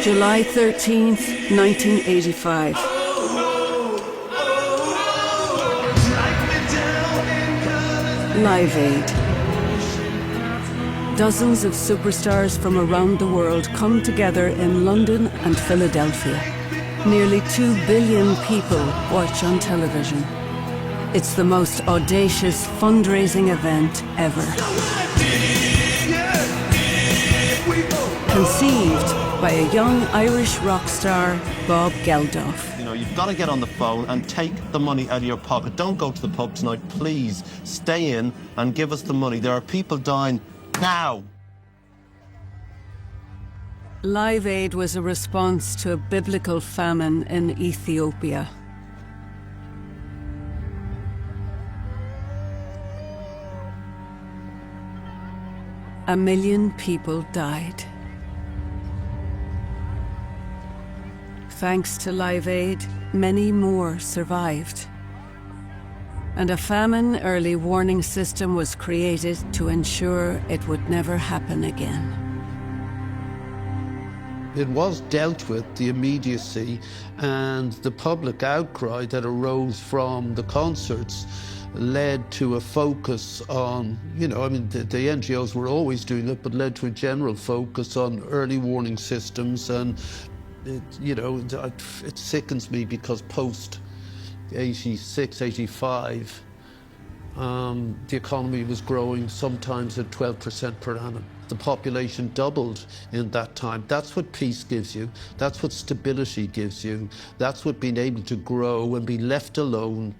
July 13th, 1985. Live Aid. Dozens of superstars from around the world come together in London and Philadelphia. Nearly 2 billion people watch on television. It's the most audacious fundraising event ever. Conceived by a young Irish rock star, Bob Geldof. You know, you've got to get on the phone and take the money out of your pocket. Don't go to the pub tonight, please. Stay in and give us the money. There are people dying now. Live Aid was a response to a biblical famine in Ethiopia. A million people died. Thanks to Live Aid, many more survived. And a famine early warning system was created to ensure it would never happen again. It was dealt with, the immediacy and the public outcry that arose from the concerts led to a focus on, the NGOs were always doing it, but led to a general focus on early warning systems. And it sickens me because post 86, 85, the economy was growing sometimes at 12% per annum. The population doubled in that time. That's what peace gives you. That's what stability gives you. That's what being able to grow and be left alone,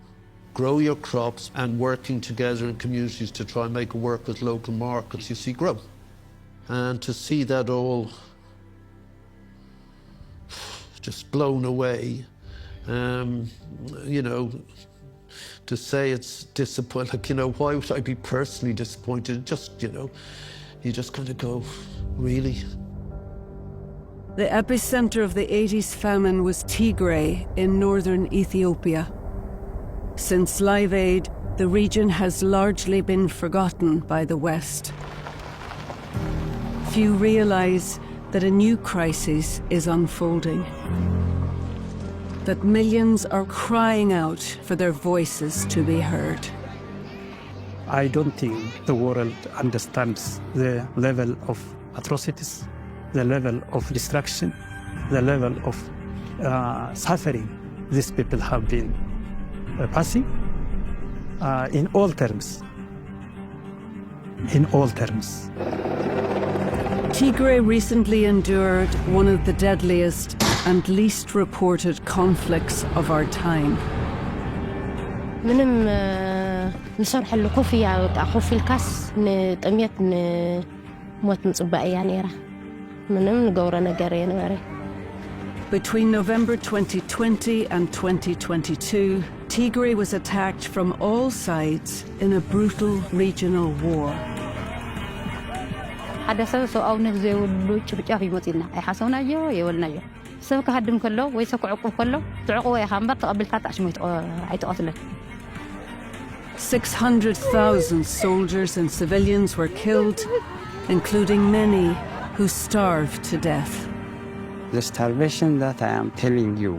grow your crops, and working together in communities to try and make it work with local markets, you see growth. And to see that all just blown away, to say it's disappointing, why would I be personally disappointed? Just, you just kind of go, really? The epicenter of the 80s famine was Tigray in northern Ethiopia. Since Live Aid, the region has largely been forgotten by the West. Few realize that a new crisis is unfolding. That millions are crying out for their voices to be heard. I don't think the world understands the level of atrocities, the level of destruction, the level of suffering these people have been passing in all terms. In all terms. Tigray recently endured one of the deadliest and least reported conflicts of our time. نسرح اللي خوفي الكاس نطميت موت مصباقية نيرة منهم نقورة نقرية نواري. Between November 2020 and 2022, Tigray was attacked from all sides in a brutal regional war. ሓደ ሰብ ሰብኣዊ ነፍሲ ዘይብሉ ጭፍጫፍ ይመፅልና ኣይሓሰብናዮ የወልናዮ ሰብ ክሃድም ከሎ ወይ ሰብ ክዕቁብ ከሎ ትዕቁቦ ኢኻ እምበር ተቐቢልካ ጣዕሽሞ ኣይትቐትለን 600,000 soldiers and civilians were killed, including many who starved to death. The starvation that I am telling you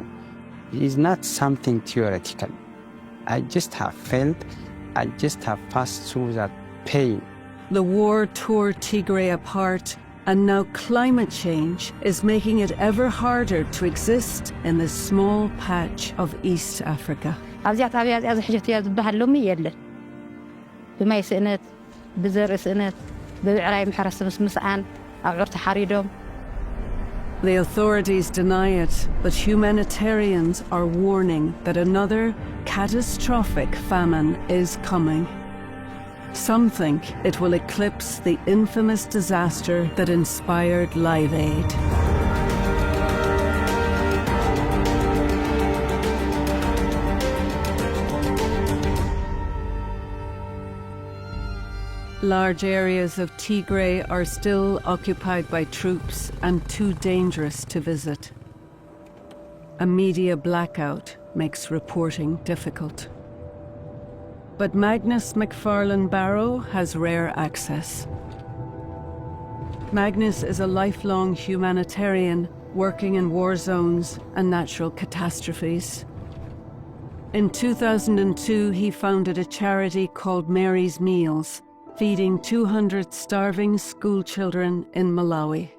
is not something theoretical. I just have felt, I just have passed through that pain. The war tore Tigray apart, and now climate change is making it ever harder to exist in this small patch of East Africa. ኣብዚኣ ታብያ እዚኣ ዝሕጀትያ ዝበሃል ሎሚ የለን ብማይ ስእነት ብዘርኢ ስእነት ብብዕራይ ምሕረስ ምስ ምስዓን ኣብ ዑር ተሓሪዶም. The authorities deny it, but humanitarians are warning that another catastrophic famine is coming. Some think it will eclipse the infamous disaster that inspired Live Aid. Large areas of Tigray are still occupied by troops and too dangerous to visit. A media blackout makes reporting difficult. But Magnus McFarlane Barrow has rare access. Magnus is a lifelong humanitarian working in war zones and natural catastrophes. In 2002, he founded a charity called Mary's Meals, feeding 200 starving school children in Malawi.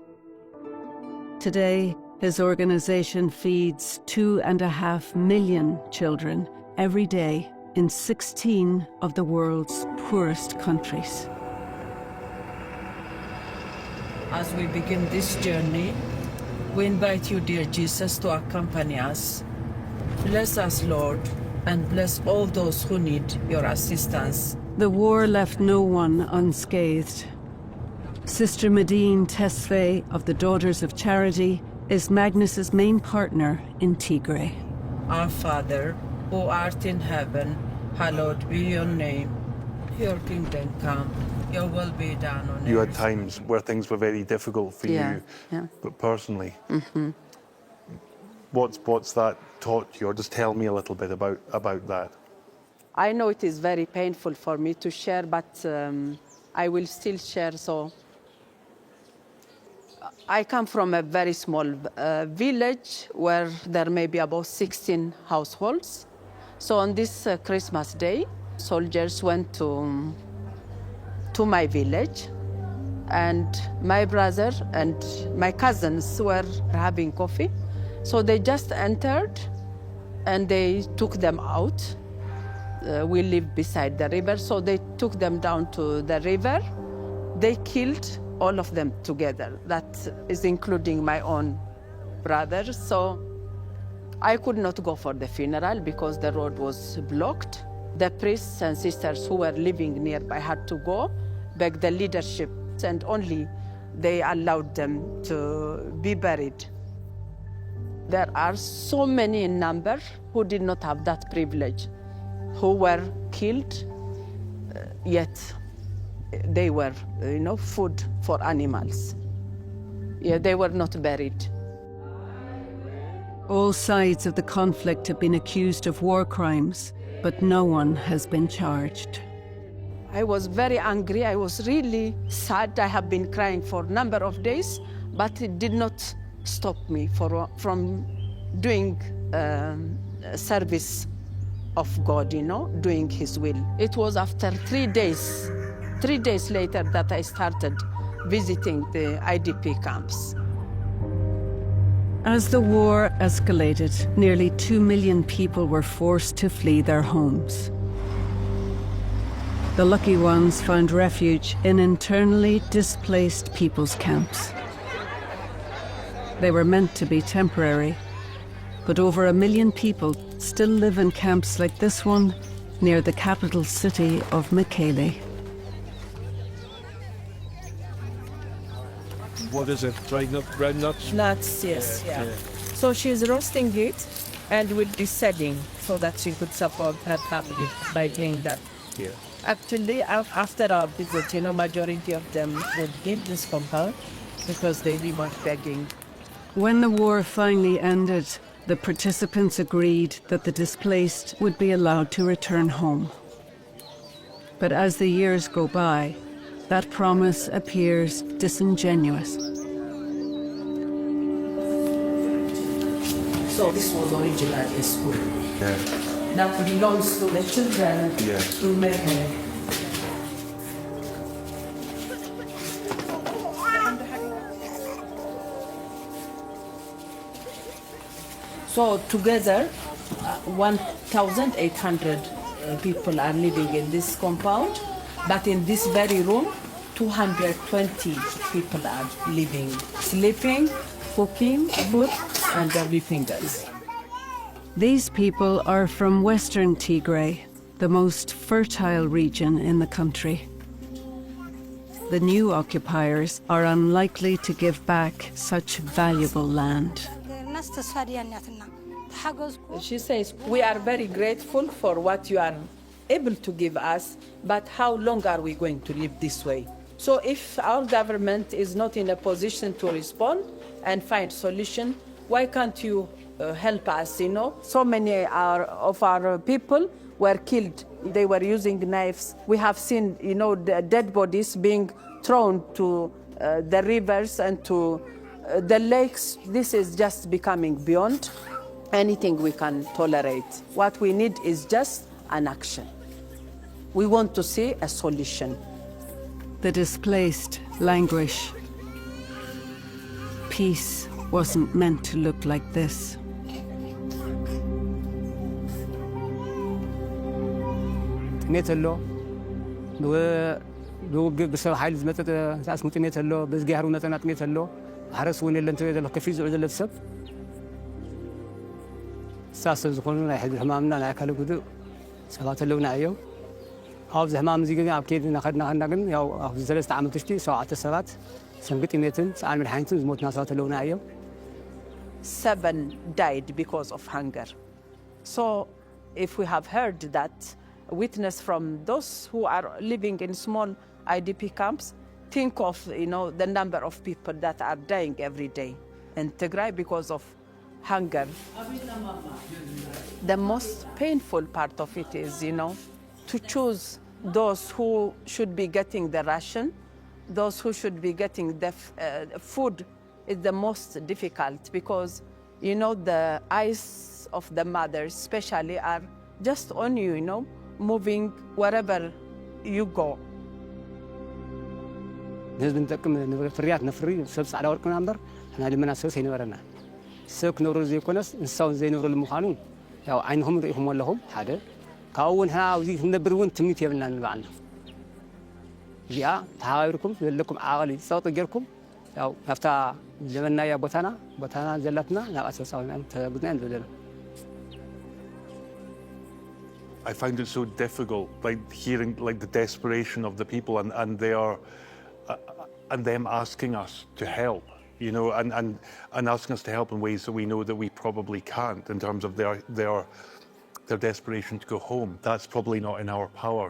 Today, his organization feeds 2.5 million children every day in 16 of the world's poorest countries. As we begin this journey, we invite you, dear Jesus, to accompany us. Bless us, Lord, and bless all those who need your assistance. The war left no one unscathed. Sister Medine Tesfaye of the Daughters of Charity is Magnus's main partner in Tigray. Our Father, who art in heaven, hallowed be your name. Your kingdom come, your will be done on earth. You had times where things were very difficult for you, but personally. What's that taught you, or just tell me a little bit about that? I know it is very painful for me to share, but I will still share. So I come from a very small village where there may be about 16 households. So on this Christmas day, soldiers went to my village, and my brother and my cousins were having coffee. So they just entered and they took them out. We live beside the river, so they took them down to the river. They killed all of them together. That is including my own brother. So I could not go for the funeral because the road was blocked. The priests and sisters who were living nearby had to go, beg the leadership, and only they allowed them to be buried. There are so many in number who did not have that privilege, who were killed, yet they were, food for animals. Yeah, they were not buried. All sides of the conflict have been accused of war crimes, but no one has been charged. I was very angry. I was really sad. I have been crying for a number of days, but it did not stop me from doing service of God, doing His will. It was after 3 days later that I started visiting the IDP camps. As the war escalated, nearly 2 million people were forced to flee their homes. The lucky ones found refuge in internally displaced people's camps. They were meant to be temporary, but over 1 million people still live in camps like this one near the capital city of Mekele. What is it? Dried nuts? Nuts, yes, yeah. So she's roasting it and will be selling so that she could support her family by doing that. Yeah. Actually, after our visit, majority of them would leave this compound because they were begging. When the war finally ended, the participants agreed that the displaced would be allowed to return home. But as the years go by, that promise appears disingenuous. So this was originally a school. Yeah. That belongs to the children in Mekele. So together, 1,800 people are living in this compound, but in this very room, 220 people are living, sleeping, cooking, food, and everything else. These people are from Western Tigray, the most fertile region in the country. The new occupiers are unlikely to give back such valuable land. She says, we are very grateful for what you are able to give us, but how long are we going to live this way? So if our government is not in a position to respond and find solution, why can't you help us, So many of our people were killed. They were using knives. We have seen, the dead bodies being thrown to the rivers and to the lakes. This is just becoming beyond anything we can tolerate. What we need is just an action. We want to see a solution. The displaced languish. Peace wasn't meant to look like this. ጥሜት ኣሎ ብሰብ ሓይሊ ዝመፀ ተኣስሙ ጥሜት ኣሎ ብዝጋህሩ ነጠና ጥሜት ኣሎ ማሕረስ እውን የለን ትበ ዘሎ ከፊ ዝውዕ ዘሎ ሰብ ሳሰብ ዝኾኑ ናይ ሕዚ ሕማምና ናይ ኣካለ ጉዱእ ሰባት ኣለውና እዮም ኣብዚ ሕማም እዚ ግን ኣብ ከይዲ እናኸድና ግን ያው ኣብ 3 ዓመት ውሽጢ 7 ሰባት ሰንጊ ጥሜትን ፀዓን መድሓኒትን ዝሞቱና ሰባት ኣለውና እዮም 7 died because of hunger. So if we have heard that witness from those who are living in small IDP camps, think of the number of people that are dying every day in Tigray because of hunger. The most painful part of it is, to choose those who should be getting the ration, those who should be getting the food is the most difficult because, the eyes of the mothers especially are just on you, moving wherever you go. ህዝብ ንጠቅም ፍርያት ነፍሪ ሰብ ጻዕዳ ወርቅና እምበር ሕና ልመና ሰብ ዘይነበረና ሰብ ክነብሩ ዘይኮነስ እንስሳውን ዘይነብሩ ምዃኑ ያው ዓይንኹም ርኢኹም ኣለኹም ሓደ ካብኡ እውን ሕና ኣብዚ ክንነብር እውን ትምኒት የብልና ንባዕልና እዚኣ ተሓባቢርኩም ዘለኩም ዓቐሊ ፀቕጢ ጌርኩም ያው ናብታ ዘመናያ ቦታና ዘላትና ናብ ኣሰሳዊና ተጉድና ንዘለና I find it so difficult, hearing the desperation of the people and and them asking us to help, and asking us to help in ways that we know that we probably can't in terms of their desperation to go home. That's probably not in our power.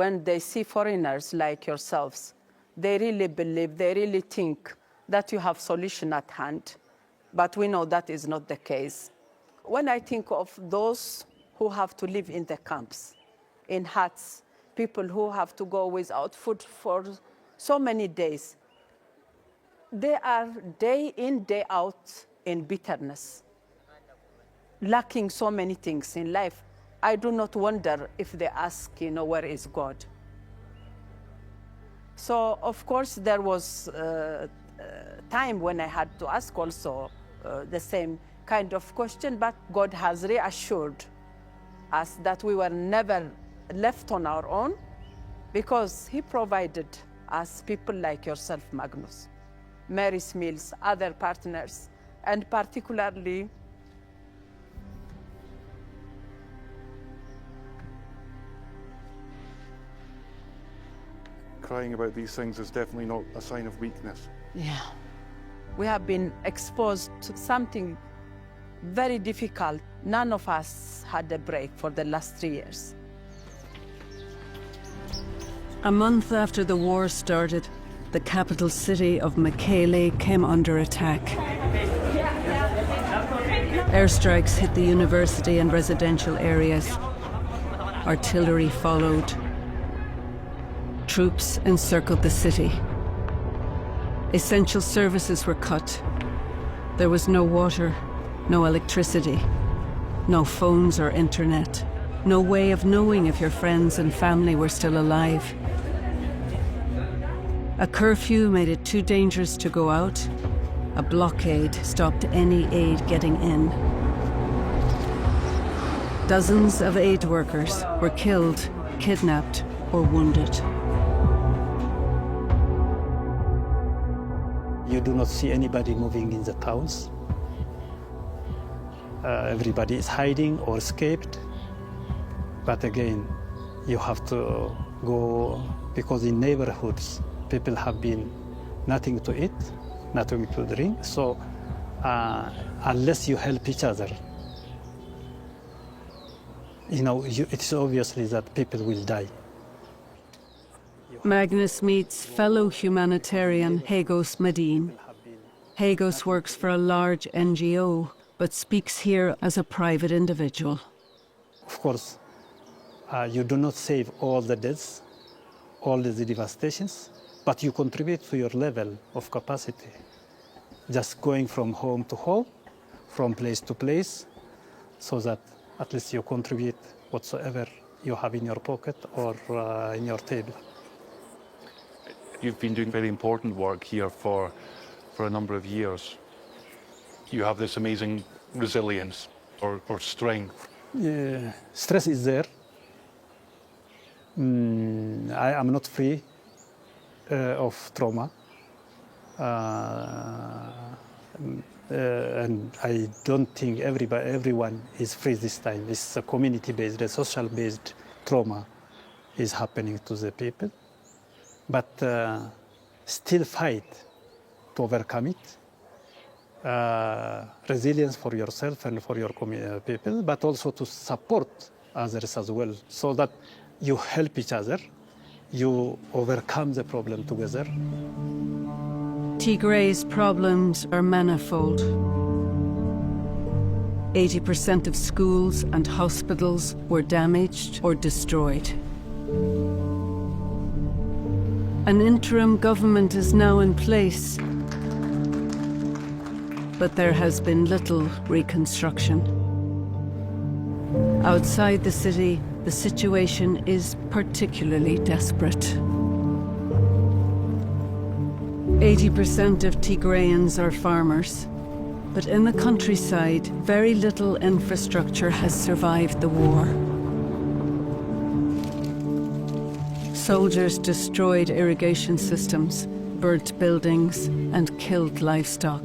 When they see foreigners like yourselves, they really believe, they really think that you have solution at hand. But we know that is not the case. When I think of those who have to live in the camps, in huts, people who have to go without food for so many days, they are day in, day out in bitterness, lacking so many things in life. I do not wonder if they ask, where is God? So, of course, there was time when I had to ask also the same kind of question, but God has reassured us that we were never left on our own because He provided us people like yourself, Magnus, Mary's Meals, other partners, and particularly Crying about these things is definitely not a sign of weakness. Yeah. We have been exposed to something very difficult. None of us had a break for the last 3 years. A month after the war started, the capital city of Mekele came under attack. Airstrikes hit the university and residential areas. Artillery followed. Troops encircled the city. Essential services were cut. There was no water, no electricity, no phones or internet, no way of knowing if your friends and family were still alive. A curfew made it too dangerous to go out. A blockade stopped any aid getting in. Dozens of aid workers were killed, kidnapped, or wounded. You do not see anybody moving in the towns. Everybody is hiding or escaped. But again, you have to go because in neighborhoods, people have been nothing to eat, nothing to drink. So unless you help each other, it's obviously that people will die. Magnus meets fellow humanitarian Hagos Medin. Hagos works for a large NGO, but speaks here as a private individual. Of course, you do not save all the deaths, all the devastations, but you contribute to your level of capacity. Just going from home to home, from place to place, so that at least you contribute whatsoever you have in your pocket or in your table. You've been doing very important work here for a number of years. You have this amazing resilience or strength. Stress is there. I am not free of trauma. And I don't think everyone is free this time. It's a community-based, a social-based trauma is happening to the people. But still fight to overcome it. Resilience for yourself and for your people, but also to support others as well, so that you help each other, you overcome the problem together. Tigray's problems are manifold. 80% of schools and hospitals were damaged or destroyed. An interim government is now in place, but there has been little reconstruction. Outside the city, the situation is particularly desperate. 80% of Tigrayans are farmers, but in the countryside, very little infrastructure has survived the war. Soldiers destroyed irrigation systems, burnt buildings, and killed livestock.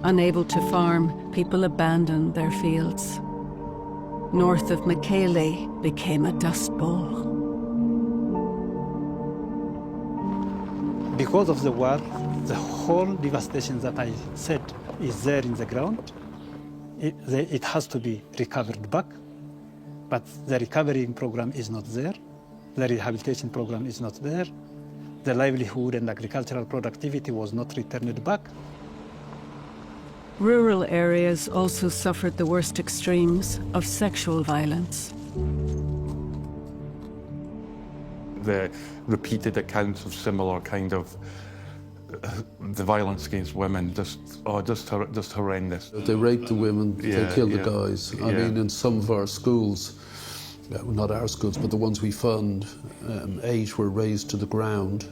Unable to farm, people abandoned their fields. North of Mekele became a dust bowl. Because of the war, the whole devastation that I said is there in the ground. It has to be recovered back, but the recovery program is not there. The rehabilitation program is not there. The livelihood and agricultural productivity was not returned back. Rural areas also suffered the worst extremes of sexual violence. The repeated accounts of similar kind of the violence against women, just horrendous. They rape the women, they kill the guys. I mean, in some of our schools, not our schools, but the ones we fund, 8 were razed to the ground.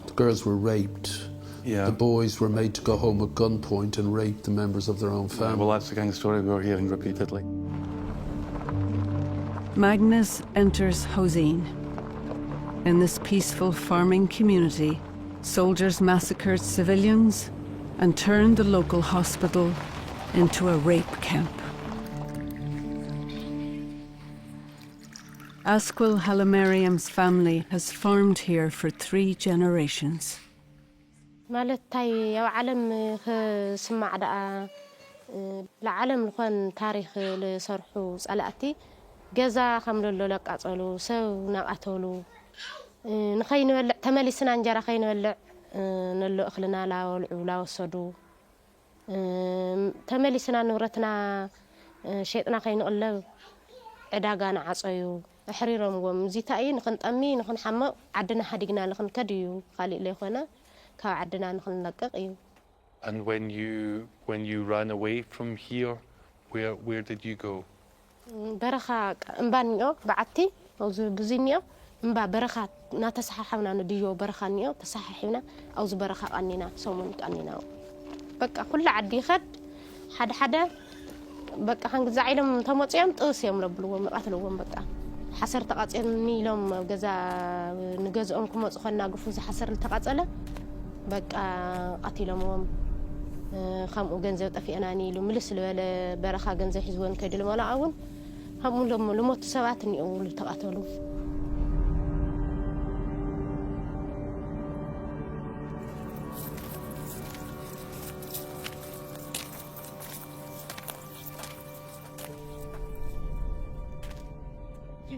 The girls were raped. The boys were made to go home at gunpoint and rape the members of their own family. Well, that's the kind of story we're hearing repeatedly. Magnus enters Hoseen. In this peaceful farming community, soldiers massacred civilians and turned the local hospital into a rape camp. Asquil Halamariam's family has farmed here for 3 generations. ማለት ታይ ያው ዓለም ክስማዕ ደኣ ለዓለም ልኾን ታሪክ ዝሰርሑ ጸላእቲ ገዛ ከም ዘሎ ለቃጸሉ ሰብ ናቃተሉ ንኸይንበልዕ ተመሊስና እንጀራ ኸይንበልዕ ነሎ እኽልና ላወልዑ ላወሰዱ ተመሊስና ንብረትና ሸጥና ኸይንቕለብ ዕዳጋ ንዓፀዩ ኣሕሪሮምዎም እዚታይ ንኽንጠሚ ንኽንሓመቕ ዓድና ሓዲግና ንኽንከድዩ ካሊእ ለይኾነ ካብ ዓድና ንኽንለቅቕ እዩ And when you ran away from here, where did you go? በረኻ እምባንዮ በዓቲ ኣውዚ ብዙንዮ እምባ በረኻ ናተሰሓሓብና ንድዮ በረኻ ንዮ ተሰሓሒብና ኣውዚ በረኻ ቀኒና ሰሙን ቀኒና በቃ ኩሉ ዓዲ ይኸድ ሓደ ሓደ በቃ ክንግዛ ኢሎም ተመፅዮም ጥስ እዮም ለብልዎም መቃትልዎም በቃ ሓሰር ተቃፅልኒ ኢሎም ገዛ ንገዝኦም ክመፁ ኸና ግፉ ዝሓሰር ተቃፀለ በቃ ቀቲሎምዎም ከምኡ ገንዘብ ጠፊአናኒ ኢሉ ምልስ ዝበለ በረኻ ገንዘብ ሒዝዎን ከድል መላውን ከምኡ ልሞቱ ሰባት እኒኦ ተቃተሉ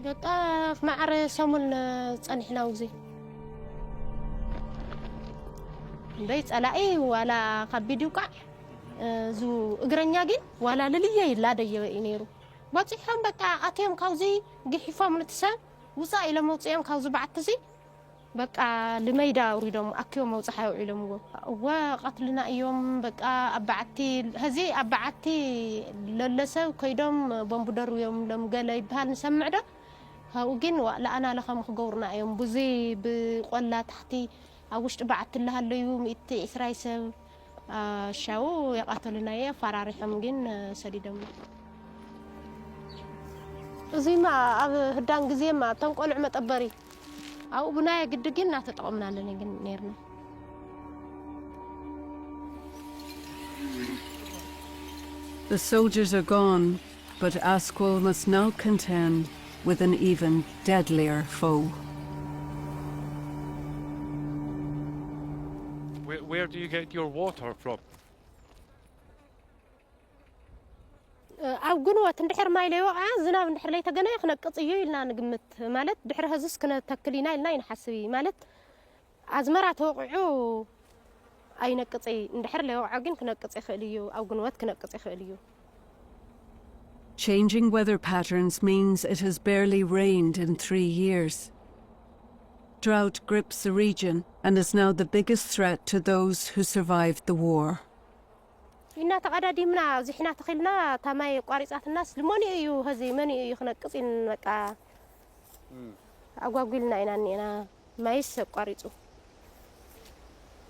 በቃ ማዕረ ሰሙን ጸኒሕና ውዚ በይ ጸላኢ ዋላ ከቢዱቃ ዙ እግረኛ ግን ዋላ ለልየ ይላደየ ነይሩ بطيحهم بقى أتيهم كوزي جحيفهم نتسا وصا إلى موطيهم كوزي بعتزي بقى لميدا أريدهم أكيهم موصحوا علموا وقتلنا يوم بقى أبعتي هذه أبعتي للسا كيدهم بمبدر يوم لم قال يبهال نسمع ده هاوجين ولا أنا لخم خجورنا يوم بزي بقلا تحتي أوش بعت لها اليوم إسرائيل شاو يقتلنا يا فراريحهم جن سديدهم زي ما هدان زي ما تنقل عمت أبري أو بناء قد جنا تطعمنا لنا نيرنا The soldiers are gone, but Asquil must now contend with an even deadlier foe. Where do you get your water from? أو قنوة ندحر ماي لي وقع زناب ندحر لي تجنا يخنا قطعيو لنا نقمت مالت دحر هزس كنا تكلينا لنا ينحسبي مالت أزمرات وقعو أي نقطعي ندحر لي وقع جن كنا قطعي خليو أو قنوة كنا قطعي خليو. Changing weather patterns means it has barely rained in 3 years. Drought grips the region and is now the biggest threat to those who survived the war. إننا تقدمنا زحنا تخلنا تماي قارصات الناس لموني أيو هذي مني أيو خنا قصين مكا أقولنا إننا ما يسق قارصو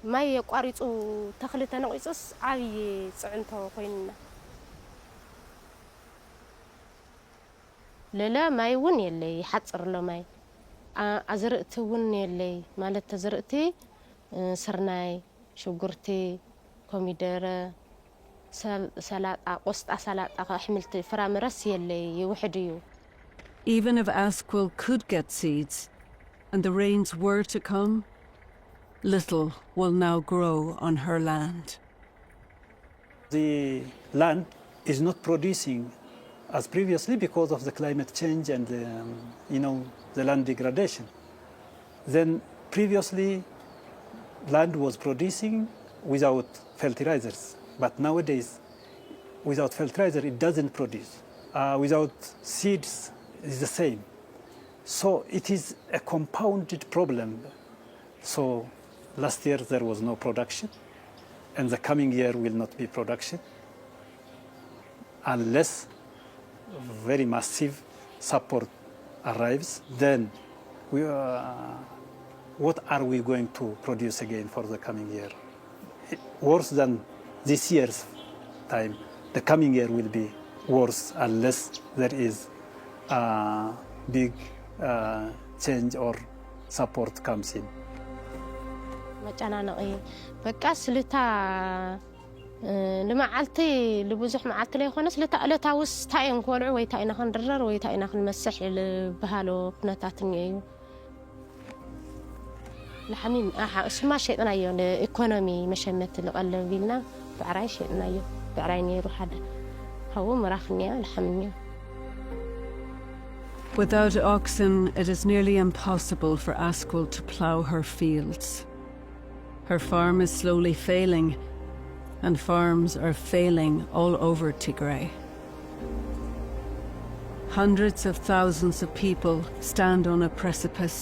ما يقارصو تخلتنا قصص عالي صعنته خوينا لا ما يون يلي حصر له ماي أزرقت ون يلي مالت تزرقتي سرناي شجرتي كوميدرة سلطة قسطة سلطة حملت فرامرس يلي يوحديو. Even if Asquil could get seeds and the rains were to come, little will now grow on her land. The land is not producing as previously because of the climate change and the land degradation. Then previously land was producing without fertilizers, but nowadays without fertilizer it doesn't produce. Without seeds it's the same. So it is a compounded problem. So last year there was no production, and the coming year will not be production unless very massive support arrives. Then what are we going to produce again for the coming year? Worse than this year's time. The coming year will be worse unless there is a big change or support comes in. مجانا بقى سلتا لما عالتي لبوزح معالتي لي خونس لتا وس تاين كولعو وي تاينا خندرر وي تاينا خنمسح بهالو كنتاتني لحمين اسما شيء نايو الايكونومي مشمت القلب بينا بعراي شيء نايو بعراي نيرو حدا هو مراخنيا لحمنيا. Without oxen, it is nearly impossible for Asquil to plough her fields. Her farm is slowly failing, and farms are failing all over Tigray. Hundreds of thousands of people stand on a precipice.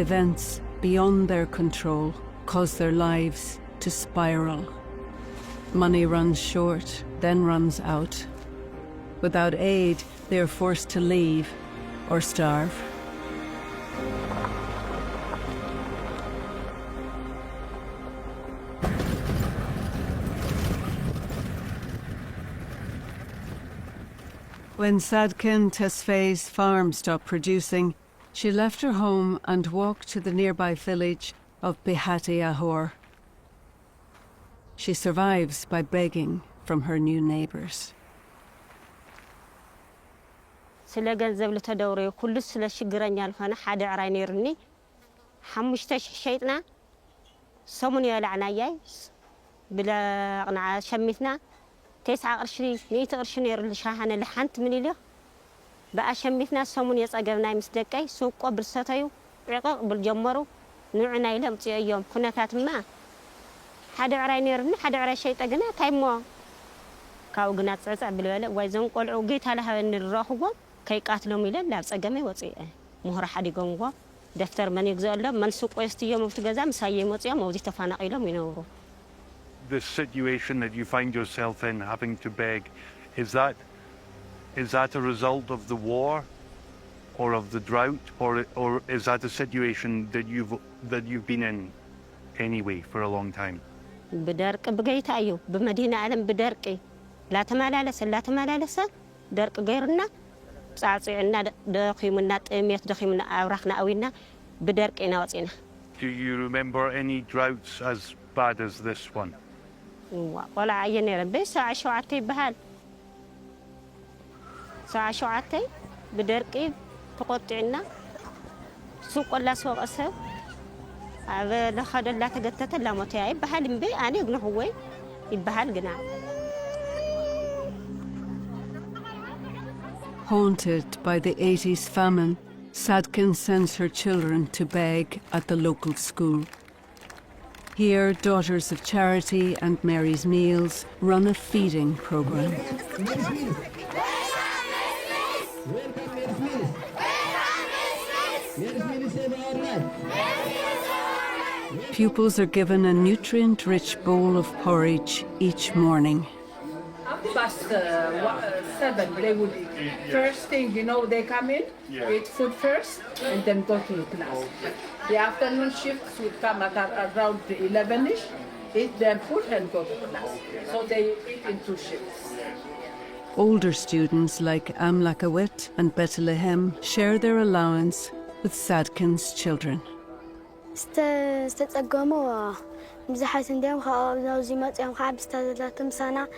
Events beyond their control cause their lives to spiral. Money runs short, then runs out. Without aid, they are forced to leave or starve. When Sadkin Tesfaye's farm stopped producing, she left her home and walked to the nearby village of Bihati Ahor. She survives by begging from her new neighbours. سلا جنزب لتدوري كل سلا شجرني الفنا حد عراني رني حمشتش شيطنا سموني العناية بلا قناع شمتنا 29 100 قرش نير الشاحنة لحنت من له بقى شمتنا سموني يصقرنا مسدكاي سوق برستايو عقق بالجمرو نوعنا لهم يوم كنا ما حد عراني رني حد عرا شيء تجنا تايمو كاو جنات صعصع بالولا ويزون قلعو جيت على هذا الرخوة كي قاتلهم إلى لا بسجمة وصية مهر حد يقوموا دفتر من يجزء له من سوق يستيهم وتجزم سايم وصية موجود تفانا إلهم ينورو. The situation that you find yourself in, having to beg, is that a result of the war, or of the drought, or is that a situation that you've been in anyway for a long time? بدرك بقيت أيو بمدينة عالم بدركي لا تمالالس درك غيرنا صاصينا دخيمنا تميت دخيمنا أوراقنا أوينا بدرك إنا وصينا. Do you remember any droughts as bad as this one? ولا عيني ربي ساعة شوعتي بهال ساعة شوعتي بدركي تقطعنا سوق ولا سوق أسر هذا لخد لا تقطت لا متعي بهال مبي أنا يقول هو يبهال جنا. Haunted by the 80s famine, Sadkin sends her children to beg at the local school. Here, Daughters of Charity and Mary's Meals run a feeding program. Pupils are given a nutrient-rich bowl of porridge each morning. Past 7, they would first thing, they come in, eat food first, and then go to class. The afternoon shifts would come at around 11ish, eat their food and go to class. So they eat in 2 shifts. Older students like Amlakawit and Bethlehem share their allowance with Sadkin's children. استتقموا مزحت عندهم خاوزيمات يوم خاب استلاتم سنة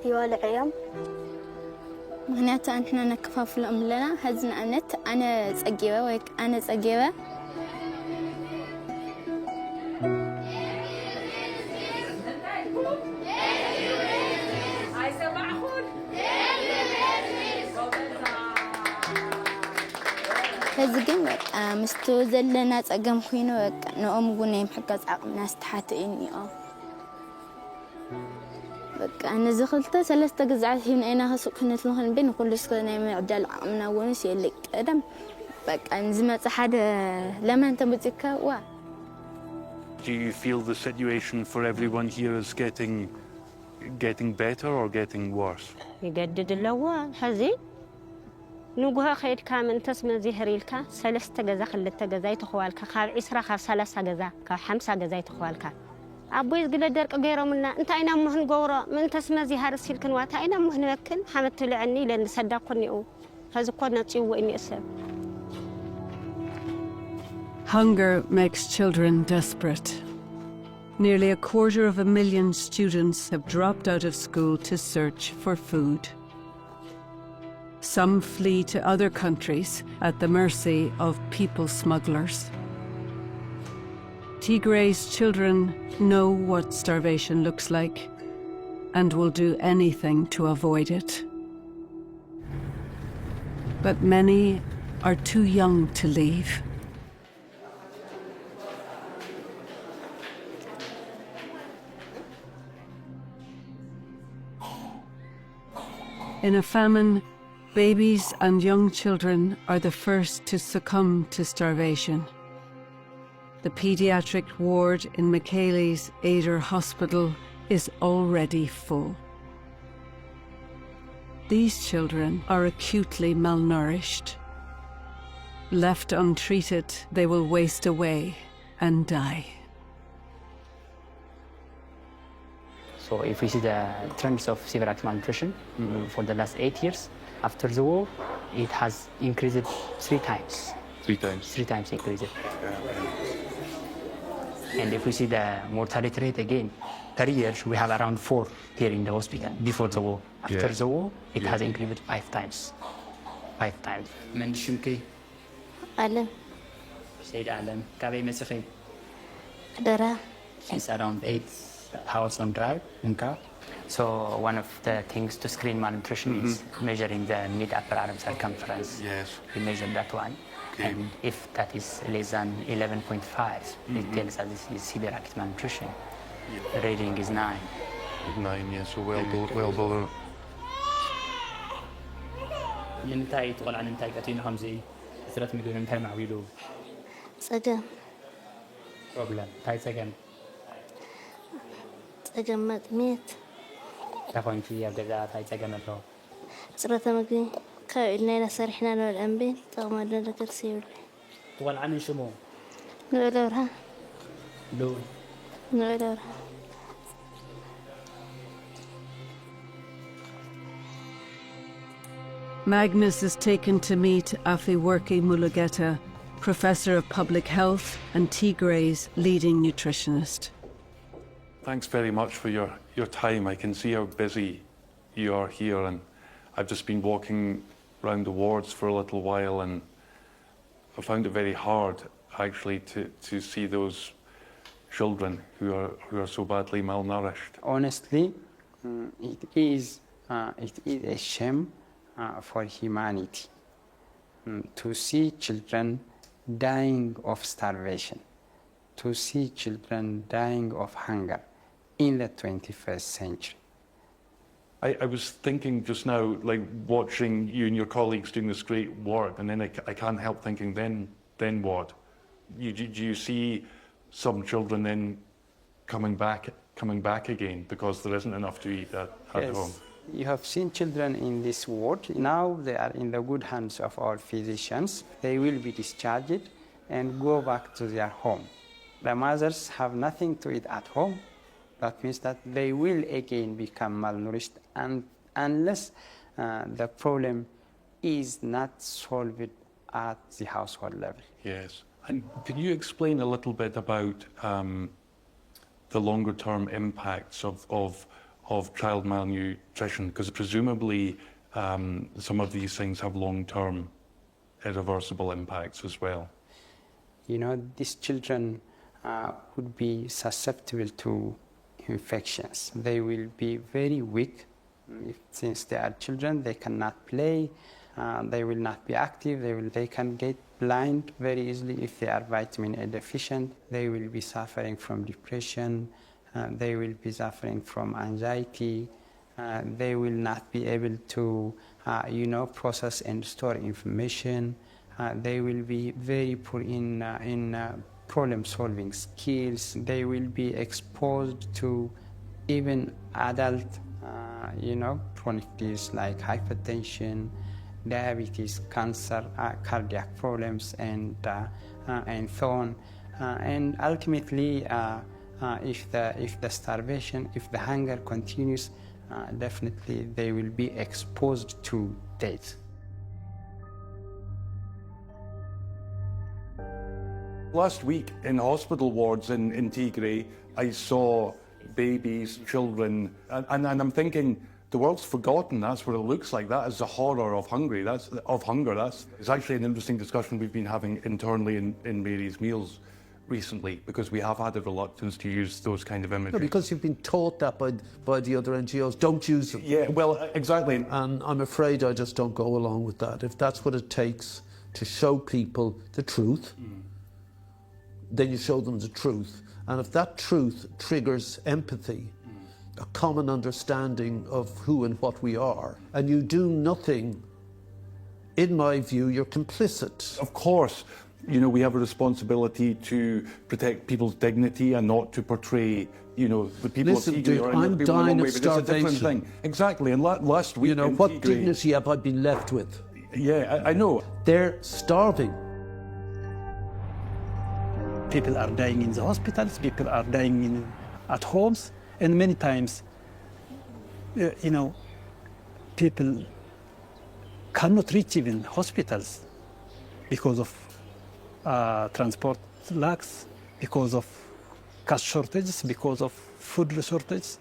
يوالعيهم مهنياته أنحنا نكفاف لهم لنا هزن أنت أنا تسجيبه ويك أنا تسجيبه هزقين بقى مستوزل لنا تسجم خينه بقى نقوم قلنا يمحكز عقمنا استحات إني بقى أنا زخلته 3 جزعات هنا أنا هسوق كنت لهن بين كل سكنا من عدل عقمنا ونس يلك أدم بقى أنزمت حدا لما أنت بتكوا. Do you feel the situation for everyone here is getting better or getting worse? يجدد اللوا حزين نوجها خير كامن تسمى زهريلك 3 جزا خلت جزاي تخوالك خال عسرة خال 3 جزا ك5 جزاي تخوالك أبوي يقول درك غيره منا أنت أين مهن جورا من تسمى زهر السلكن وات أين مهن مكن حمدت لعني لأن صدقني أو هذا قدنا تيو إني أسلم. Hunger makes children desperate. Nearly 250,000 students have dropped out of school to search for food. Some flee to other countries at the mercy of people smugglers. Tigray's children know what starvation looks like and will do anything to avoid it. But many are too young to leave. In a famine, babies and young children are the first to succumb to starvation. The pediatric ward in Michele's Aider Hospital is already full. These children are acutely malnourished. Left untreated, they will waste away and die. So if we see the trends of severe acute malnutrition for the last 8 years, after the war, it has increased 3 times. 3 times? 3 times increased. And if we see the mortality rate again, per year, we have around 4 here in the hospital before the war. After the war, it has increased 5 times. 5 times. من شمكي؟ ألم. سيد ألم. كابي مسخي؟ درا. It's around 8 hours on drive. So one of the things to screen malnutrition is measuring the mid-upper arm circumference. Yes. We measure that one. Okay. And if that is less than 11.5, it tells us this is severe acute malnutrition. The rating is 9. 9, yes, so well below. ንምንታይ እቲ ቆልዓ ንምንታይ ቀቲሉ ከምዚ ስረት ምግቢ ንምንታይ ማዕቢሉ ፀገም ፕሮብለም እንታይ ፀገም ፀገም መጥሜት ተኾንኪ ኣብ ገዛ እንታይ ፀገም ኣሎ ፅረተ ምግቢ ካብ ኢልና ኢና ሰሪሕና ንበልዕ እምበር ጠቕመና ነገር ዘይብሉ እቲ ቆልዓ ምን ሽሙ ንብለ ብርሃን ልኡል ንብለ ብርሃን Magnus is taken to meet Afewerki Mulugeta, Professor of Public Health and Tigre's leading nutritionist. Thanks very much for your time. I can see how busy you are here, and I've just been walking around the wards for a little while, and I found it very hard actually to see those children who are so badly malnourished. Honestly, it is a shame for humanity to see children dying of starvation, to see children dying of hunger in the 21st century. I was thinking just now, like watching you and your colleagues doing this great work, and then I can't help thinking, then what? Do you see some children then coming back again because there isn't enough to eat at Yes. home? You have seen children in this ward. Now they are in the good hands of our physicians. They will be discharged and go back to their home. The mothers have nothing to eat at home. That means that they will again become malnourished, and unless the problem is not solved at the household level. Yes. And can you explain a little bit about the longer term impacts of child malnutrition? Because presumably some of these things have long term irreversible impacts as well. You know, these children would be susceptible to infections. They will be very weak. Since they are children, they cannot play, they will not be active, they can get blind very easily if they are vitamin A deficient. They will be suffering from depression, they will be suffering from anxiety, they will not be able to process and store information. They will be very poor in problem-solving skills. They will be exposed to even adult, chronic disease like hypertension, diabetes, cancer, cardiac problems, and so on. And ultimately, if the starvation, if the hunger continues, definitely they will be exposed to death. Last week in hospital wards in Tigray, I saw babies, children, and I'm thinking, the world's forgotten. That's what it looks like. That is the horror of hunger. It's actually an interesting discussion we've been having internally in Mary's Meals recently, because we have had a reluctance to use those kind of images. No, because you've been taught that by the other NGOs. Don't use them. Yeah, well, exactly. And I'm afraid I just don't go along with that. If that's what it takes to show people the truth, then you show them the truth. And if that truth triggers empathy, a common understanding of who and what we are, and you do nothing, in my view, you're complicit. Of course, we have a responsibility to protect people's dignity and not to portray, the people Listen, of Tigray dude, or I'm people in dying one of way, but it's a different starvation. thing. Exactly, and last week in what Tigray, dignity have I been left with? Yeah, I know. They're starving. People are dying in the hospitals, people are dying at homes, and many times, people cannot reach even hospitals because of transport lacks, because of cash shortages, because of food shortages.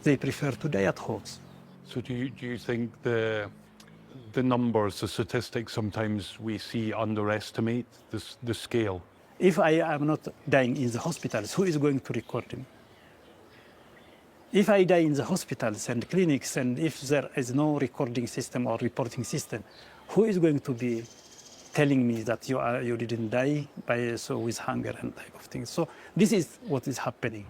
They prefer to die at homes. So do you think the numbers, the statistics sometimes we see underestimate the scale? If I am not dying in the hospitals, who is going to record him? If I die in the hospitals and clinics, and if there is no recording system or reporting system, who is going to be telling me that you didn't die with hunger and type of things? So this is what is happening.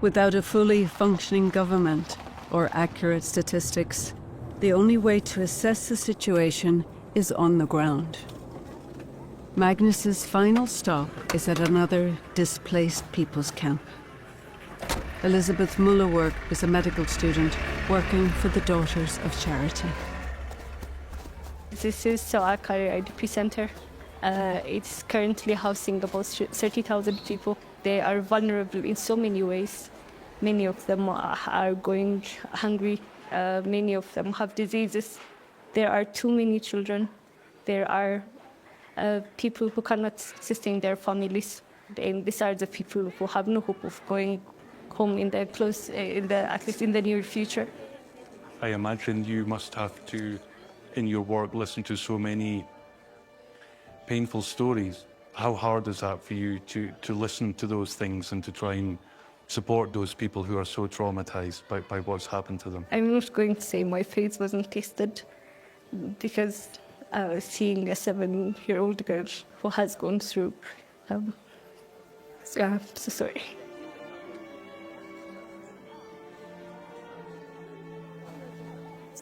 Without a fully functioning government or accurate statistics, The only way to assess the situation is on the ground. Magnus's final stop is at another displaced people's camp. Elizabeth Mullerwork is a medical student working for the Daughters of Charity. This is Soakari IDP Center. It's currently housing about 30,000 people. They are vulnerable in so many ways. Many of them are going hungry. Many of them have diseases. There are too many children. There are people who cannot sustain their families. And these are the people who have no hope of going home at least in the near future. I imagine you must have to, in your work, listen to so many painful stories. How hard is that for you to listen to those things and to try and support those people who are so traumatized by what's happened to them? I'm not going to say my faith wasn't tested, because seeing a 7-year-old girl who has gone through, I'm so sorry.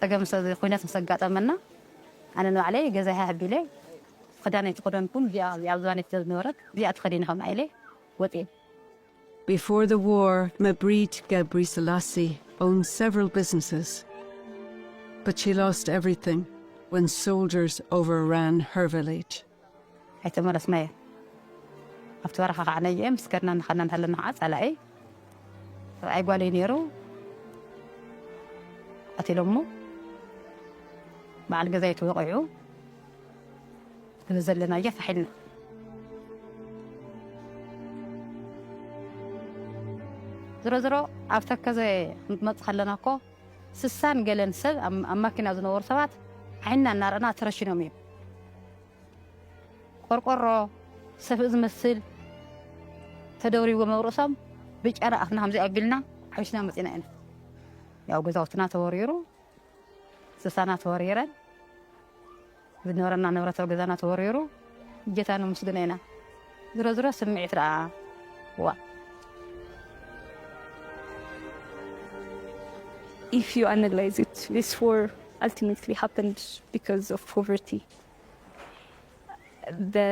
ፀገም ኩናት ምስ ኣጋጠመና ኣነ ንባዕለይ ገዛይ ሃቢለ ክዳነይ ተቆደንኩም እዚኣ ዝባነት ዝነበረት እዚኣ ተኸዲነ ከም ኢለ ወፅየ። Before the war, Mabrit Gebri Selassie owned several businesses. But she lost everything when soldiers overran her village. ኣይተመለስና እየ ኣብቲ በረኻ ከዓነ እየ ምስ ከድና ንኸድና እንተለና ከዓ ጸላኢ ሰብኣይ ጓለይ ነይሩ ኣትሎም ሞ በዓል ገዛይ ተወቂዑ ዘለና እየ ፈሒልና ዝሮ ኣብ ተከዘ እንትመፅእ ከለና እኮ 60 ገለን ሰብ ኣብ ማኪና ዝነበሩ ሰባት ዓይንና እናርአና ተረሽኖም እዮም ቆርቆሮ ሰፍእ ዝመስል ተደውሪዎ መብርእሶም ብጨና ኣፍና ከምዚ ኣቢልና ሓዊስና መፂና ኢና ያው ገዛውትና ተወሪሩ ስሳና ተወሪረን ዝነበረና ንብረት ገዛና ተወሪሩ ጌታ ነመስግና ኢና ዝሮ ስምዒት ደኣ ዋ If you analyze it, this war ultimately happened because of poverty. The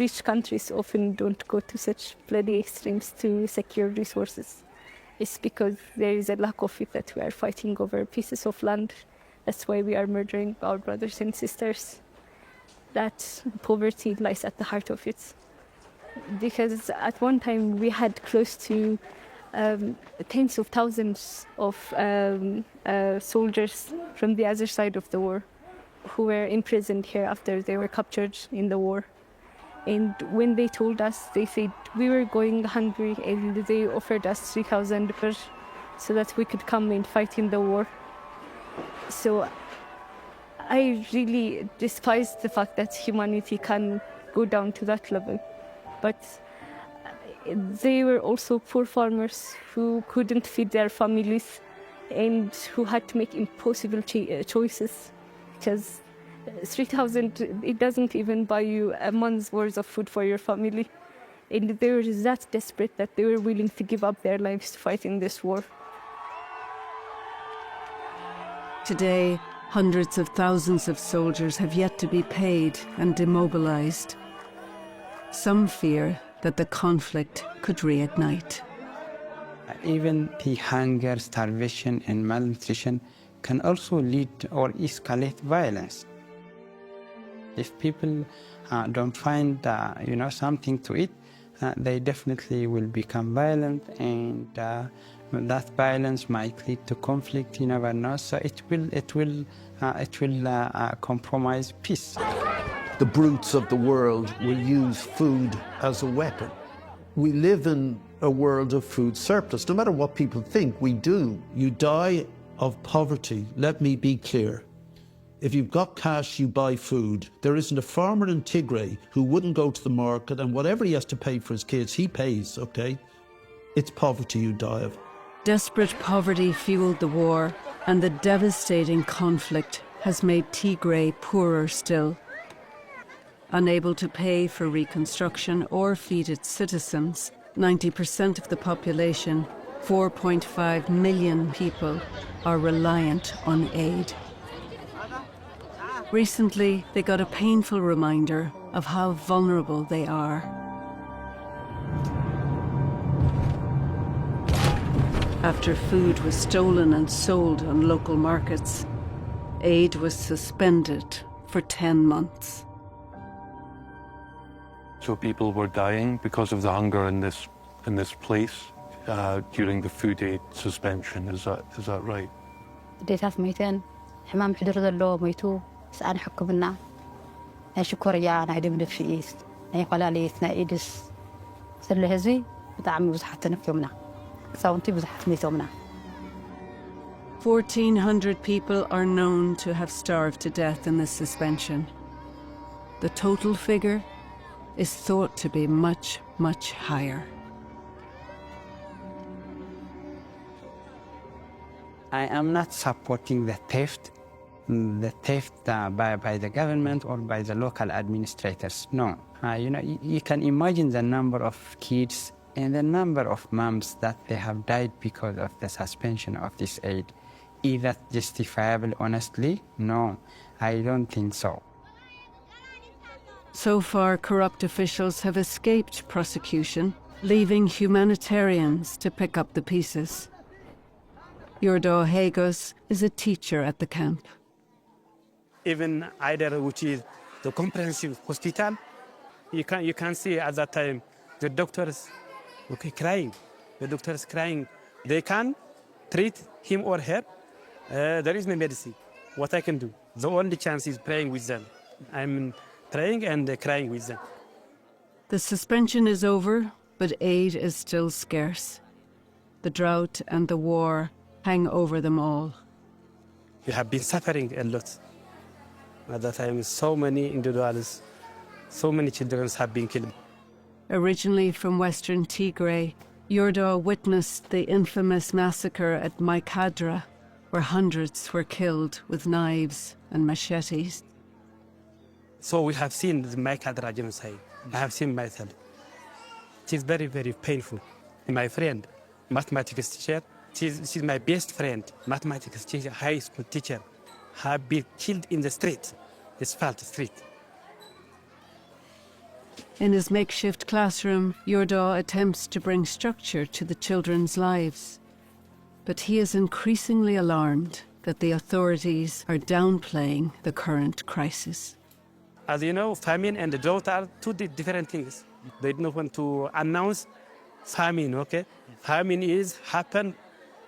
rich countries often don't go to such bloody extremes to secure resources. It's because there is a lack of it that we are fighting over pieces of land. That's why we are murdering our brothers and sisters. That poverty lies at the heart of it. Because at one time we had close to tens of thousands of soldiers from the other side of the war who were imprisoned here after they were captured in the war. And when they told us, they said we were going hungry and they offered us 3,000 per so that we could come and fight in the war. So I really despise the fact that humanity can go down to that level. But they were also poor farmers who couldn't feed their families and who had to make impossible choices because 3,000, it doesn't even buy you a month's worth of food for your family. And they were that desperate that they were willing to give up their lives to fight in this war. Today, hundreds of thousands of soldiers have yet to be paid and demobilized. Some fear that the conflict could reignite. Even the hunger, starvation, and malnutrition can also lead or escalate violence. If people don't find something to eat, they definitely will become violent, and that violence might lead to conflict. You never know. So it will compromise peace. The brutes of the world will use food as a weapon. We live in a world of food surplus. No matter what people think, we do. You die of poverty. Let me be clear. If you've got cash, you buy food. There isn't a farmer in Tigray who wouldn't go to the market, and whatever he has to pay for his kids, he pays, okay? It's poverty you die of. Desperate poverty fueled the war, and the devastating conflict has made Tigray poorer still. Unable to pay for reconstruction or feed its citizens, 90% of the population 4.5 million people are reliant on aid. Recently, they got a painful reminder of how vulnerable they are. After food was stolen and sold on local markets, aid was suspended for 10 months. So people were dying because of the hunger in this place during the food aid suspension. Is that right? ديتات ميتين حمام حضر ذلو ميتو سأنا حكمنا هاي شكوريا أنا عدم نفسيس هاي قلالي إيدس سر هزي بتعمل بزحت نفيومنا صوتي بزحت ميتومنا. 1,400 people are known to have starved to death in this suspension. The total figure is thought to be much, much higher. I am not supporting the theft by the government or by the local administrators. No, you can imagine the number of kids and the number of moms that they have died because of the suspension of this aid. Is that justifiable, honestly? No, I don't think so. So far, corrupt officials have escaped prosecution, leaving humanitarians to pick up the pieces. Yurdo Hagos is a teacher at the camp. Even either which is the comprehensive hospital, you can see at that time the doctors crying. The doctors crying. They can treat him or her. There is no medicine. What I can do? The only chance is praying with them. I'm praying and crying with them. The suspension is over, but aid is still scarce. The drought and the war hang over them all. We have been suffering a lot. At that time, so many individuals, so many children have been killed. Originally from western Tigray, Yurdo witnessed the infamous massacre at Maikadra, where hundreds were killed with knives and machetes. So we have seen the Maikadra genocide. I have seen myself. It is very, very painful. My friend, mathematics teacher, she's my best friend, mathematics teacher, high school teacher, have been killed in the street, asphalt street. In his makeshift classroom, Yurdo attempts to bring structure to the children's lives. But he is increasingly alarmed that the authorities are downplaying the current crisis. As you know, famine and the drought are two different things. They don't want to announce famine, okay? Famine is happened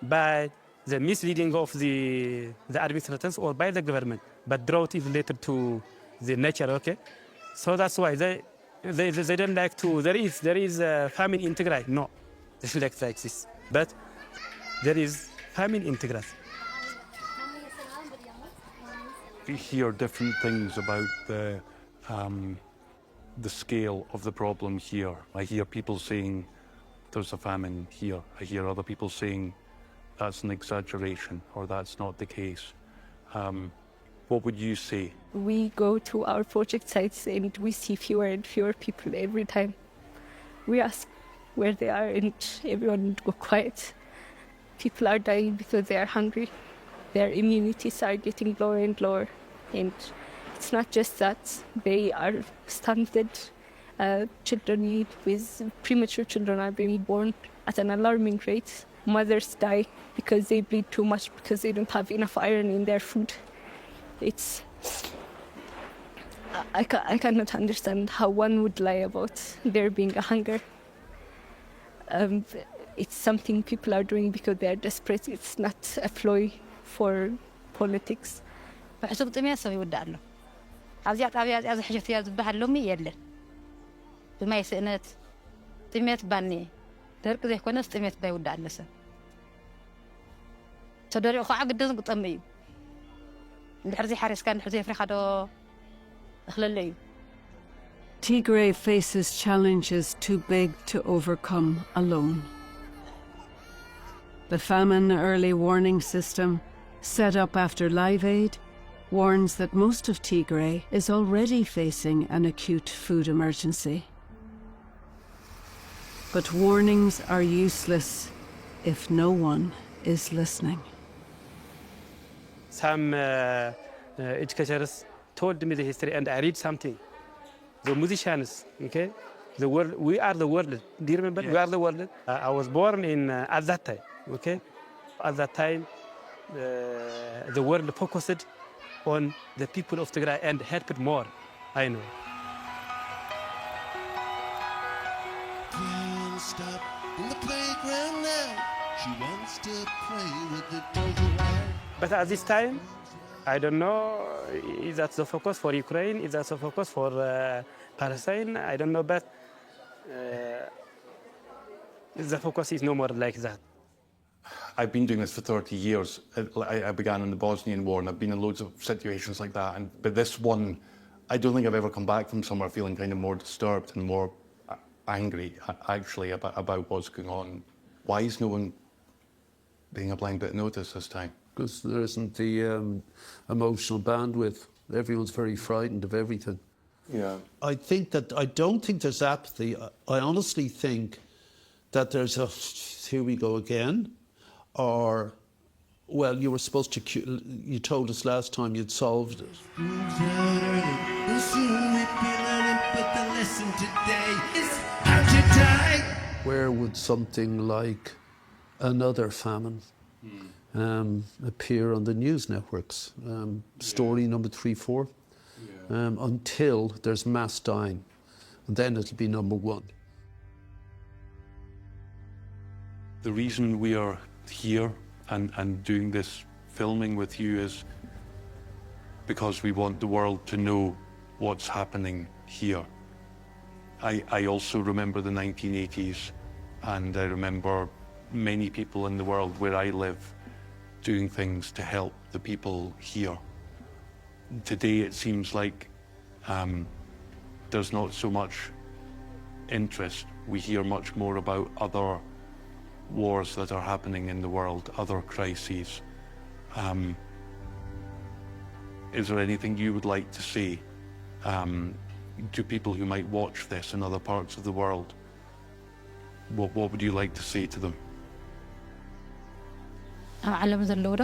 by the misleading of the administrators or by the government, but drought is related to the nature, okay? So that's why they don't like to. There is a famine in Tigray. No, they don't like this, but there is famine in Tigray. We hear different things about the scale of the problem here. I hear people saying there's a famine here. I hear other people saying that's an exaggeration or that's not the case. What would you say? We go to our project sites and we see fewer and fewer people every time. We ask where they are and everyone would go quiet. People are dying because they are hungry. Their immunities are getting lower and lower. And it's not just that, they are stunted. Children with premature children are being born at an alarming rate. Mothers die because they bleed too much because they don't have enough iron in their food. I cannot understand how one would lie about there being a hunger. It's something people are doing because they are desperate. It's not a ploy for politics. بحسب طمية سوي ودعله. عزيات عبيات عز حشت يا زبها اللومي يلا. بما يسئنت طمية باني. ترك ذي كونس طمية باي ودعله سا. تدري أخو عقد دزق طمي. الحرزي حارس كان الحرزي فريق هذا خلالي. Tigray faces challenges too big to overcome alone. The famine early warning system, set up after Live Aid, warns that most of Tigray is already facing an acute food emergency. But warnings are useless if no one is listening. Some educators told me the history, and I read something. The musicians, okay, the world. We are the world. Do you remember? Yes. We are the world. I was born in at that time. Okay, at that time, the world focused on the people of Tigray and helped more. I know. Can't stop in the playground now. She wants to play with the toy. But at this time, I don't know, is that the focus for Ukraine? Is that the focus for Palestine? I don't know, but the focus is no more like that. I've been doing this for 30 years. I began in the Bosnian War, and I've been in loads of situations like that. But this one, I don't think I've ever come back from somewhere feeling kind of more disturbed and more angry, actually, about what's going on. Why is no one being a blind bit of notice this time? Because there isn't the emotional bandwidth. Everyone's very frightened of everything. Yeah. I don't think there's apathy. I honestly think that there's a, here we go again, or, well, you were supposed to, you told us last time you'd solved it. Where would something like another famine appear on the news networks? Story number 3, 4, until there's mass dying, and then it'll be number 1. The reason we are here and doing this filming with you is because we want the world to know what's happening here. I also remember the 1980s, and I remember many people in the world where I live doing things to help the people here. Today it seems like there's not so much interest. We hear much more about other wars that are happening in the world, other crises. Is there anything you would like to say to people who might watch this in other parts of the world? What would you like to say to them? ዓለም ዘለዉ ዶ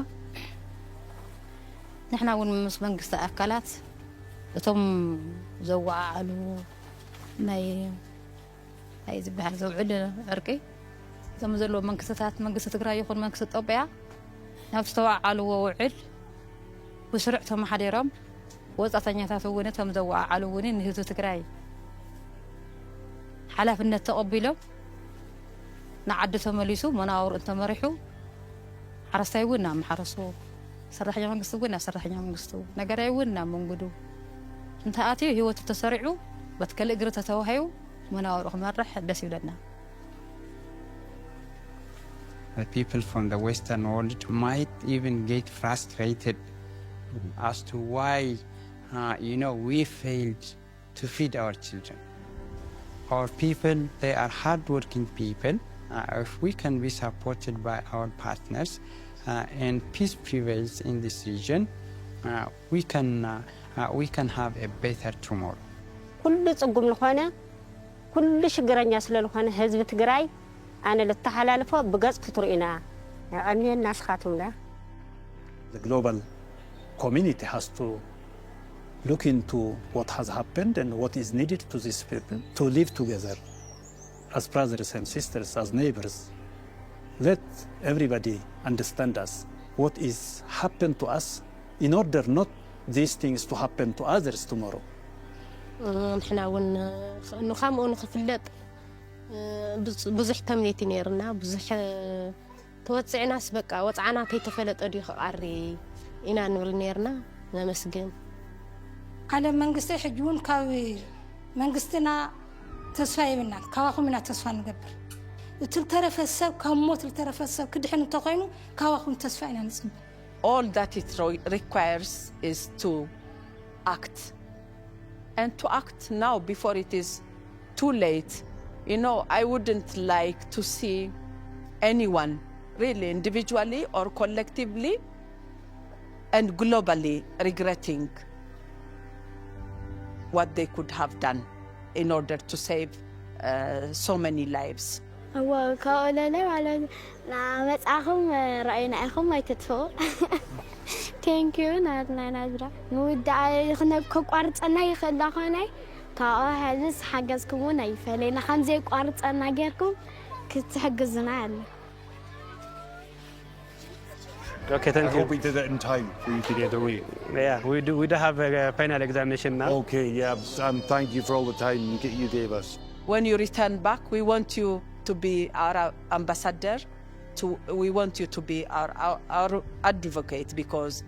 ንሕና እውን ምስ መንግስቲ ኣካላት እቶም ዘወዓሉ ናይ ዝበሃል ዘውዕል ዕርቂ እቶም ዘለዎ መንግስትታት መንግስቲ ትግራይ ይኹን መንግስቲ ኢትዮጵያ ናብ ዝተወዓልዎ ውዕል ብስሩዕ ተመሓዲሮም ወፃተኛታት እውን እቶም ዘወዓሉ እውን ንህዝቢ ትግራይ ሓላፍነት ተቐቢሎም ንዓዲ ተመሊሱ መናብሩ እንተመሪሑ ሓረስታይ እውን ናብ ማሕረሱ ሰራሕተኛ መንግስቲ እውን ናብ ሰራሕተኛ መንግስቱ ነገራይ እውን ናብ መንገዱ እንተኣትዩ ህይወቱ ተሰሪዑ በትከል እግሪ ተተዋሂዩ መናብሩ ክመርሕ ደስ ይብለና። The people from the Western world might even get frustrated as to why, we failed to feed our children. Our people, they are hardworking people. If we can be supported by our partners and peace prevails in this region, we can have a better tomorrow. كل صقم لخانة كل شجرة يصل لخانة حزب تجراي أنا للتحالفة بجز كترينا يعني الناس خاتمنا. The global community has to look into what has happened and what is needed to these people to live together as brothers and sisters, as neighbors. Let everybody understand us, what is happened to us, in order not these things to happen to others tomorrow. نحنا نخام ونخفلت بزح كمنيتي نيرنا بزح توسعنا سبقة وضعنا كيتفلت أدي قاري إنا نقول نيرنا نمسجن على منقصة حجون كاوي منقصتنا تسفاي منا كواخو منا تسفا نقبر تلترف السب كموت تلترف السب كده حين تقينو كواخو تسفاينا نسب. All that it requires is to act, and to act now before it is too late. I wouldn't like to see anyone, really individually or collectively and globally, regretting what they could have done in order to save so many lives. هو كأولنا على متأخم رأينا أخم ما يتدفو. Thank you نادرة. نودع خنا كقارت أنا يخلنا خنا كأهلس حجزكم نايفلين خمسة قارت أنا غيركم كنت حجزنا على. Okay, thank I you. hope we did it in time for you to get away. Yeah, we do have a final examination now. Okay, yeah, thank you for all the time you gave us. When you return back, we want you to be our ambassador. We want you to be our advocate, because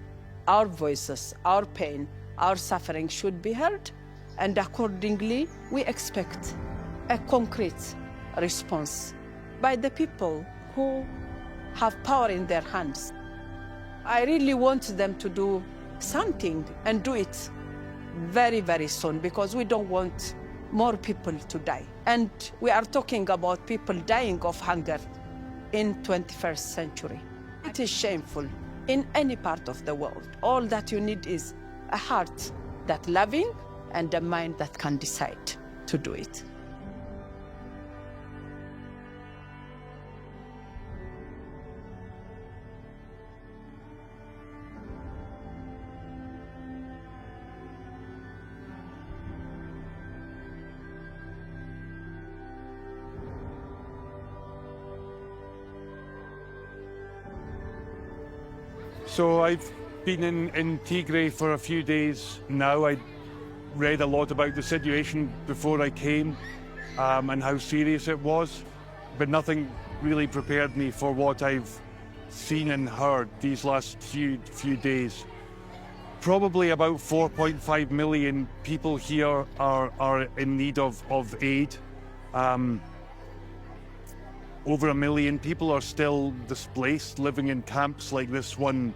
our voices, our pain, our suffering should be heard. And accordingly, we expect a concrete response by the people who have power in their hands. I really want them to do something and do it very, very soon, because we don't want more people to die. And we are talking about people dying of hunger in 21st century. It is shameful in any part of the world. All that you need is a heart that's loving and a mind that can decide to do it. So I've been in Tigray for a few days now. I read a lot about the situation before I came and how serious it was, but nothing really prepared me for what I've seen and heard these last few days. Probably about 4.5 million people here are in need of aid. Over 1 million people are still displaced, living in camps like this one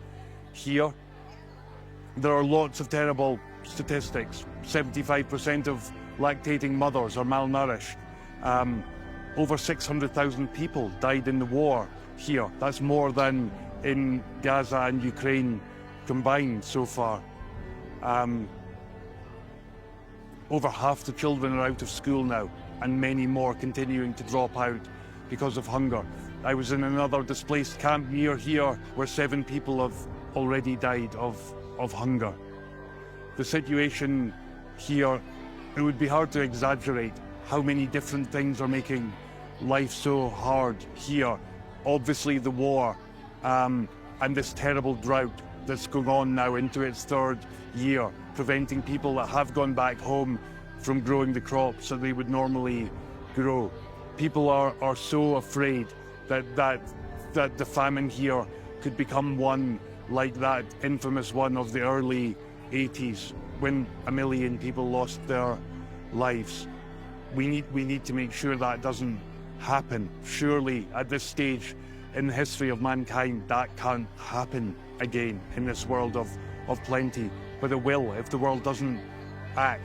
here. There are lots of terrible statistics. 75% of lactating mothers are malnourished. Over 600,000 people died in the war here. That's more than in Gaza and Ukraine combined so far. Over half the children are out of school now, and many more continuing to drop out because of hunger. I was in another displaced camp near here where 7 people have already died of hunger. The situation here, it would be hard to exaggerate how many different things are making life so hard here. Obviously the war and this terrible drought that's going on now into its 3rd year, preventing people that have gone back home from growing the crops that they would normally grow. People are so afraid that the famine here could become one like that infamous one of the early 80s when 1 million people lost their lives. We need to make sure that doesn't happen. Surely at this stage in the history of mankind that can't happen again in this world of plenty. But it will if the world doesn't act.